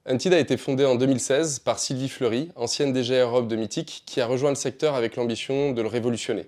Untid a été fondé en 2016 par Sylvie Fleury, ancienne DG Europe de Mythic, qui a rejoint le secteur avec l'ambition de le révolutionner.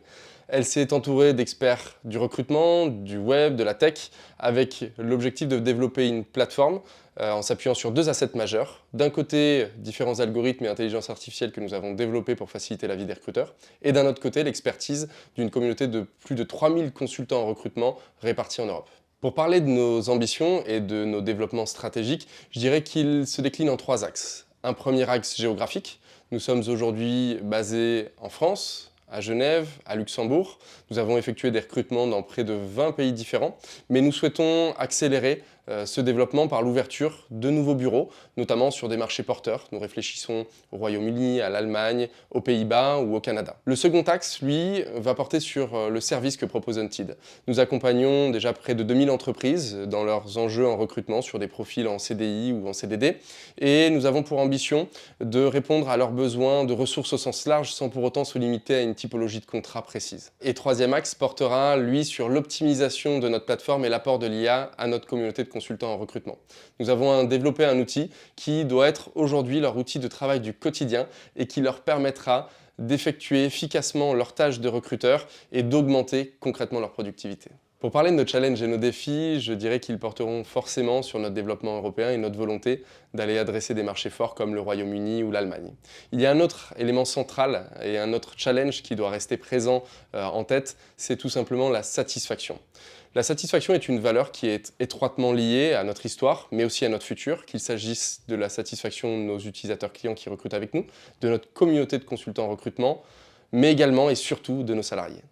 Elle s'est entourée d'experts du recrutement, du web, de la tech, avec l'objectif de développer une plateforme en s'appuyant sur deux assets majeurs. D'un côté, différents algorithmes et intelligence artificielle que nous avons développés pour faciliter la vie des recruteurs, et d'un autre côté, l'expertise d'une communauté de plus de 3000 consultants en recrutement répartis en Europe. Pour parler de nos ambitions et de nos développements stratégiques, je dirais qu'ils se déclinent en trois axes. Un premier axe géographique. Nous sommes aujourd'hui basés en France, à Genève, à Luxembourg. Nous avons effectué des recrutements dans près de 20 pays différents, mais nous souhaitons accélérer ce développement par l'ouverture de nouveaux bureaux, notamment sur des marchés porteurs. Nous réfléchissons au Royaume-Uni, à l'Allemagne, aux Pays-Bas ou au Canada. Le second axe, lui, va porter sur le service que propose Untid. Nous accompagnons déjà près de 2000 entreprises dans leurs enjeux en recrutement sur des profils en CDI ou en CDD, et nous avons pour ambition de répondre à leurs besoins de ressources au sens large sans pour autant se limiter à une typologie de contrat précise. Et troisième axe portera, lui, sur l'optimisation de notre plateforme et l'apport de l'IA à notre communauté de consultants en recrutement. Nous avons développé un outil qui doit être aujourd'hui leur outil de travail du quotidien et qui leur permettra d'effectuer efficacement leurs tâches de recruteur et d'augmenter concrètement leur productivité. Pour parler de nos challenges et nos défis, je dirais qu'ils porteront forcément sur notre développement européen et notre volonté d'aller adresser des marchés forts comme le Royaume-Uni ou l'Allemagne. Il y a un autre élément central et un autre challenge qui doit rester présent en tête, c'est tout simplement la satisfaction. La satisfaction est une valeur qui est étroitement liée à notre histoire, mais aussi à notre futur, qu'il s'agisse de la satisfaction de nos utilisateurs clients qui recrutent avec nous, de notre communauté de consultants en recrutement, mais également et surtout de nos salariés.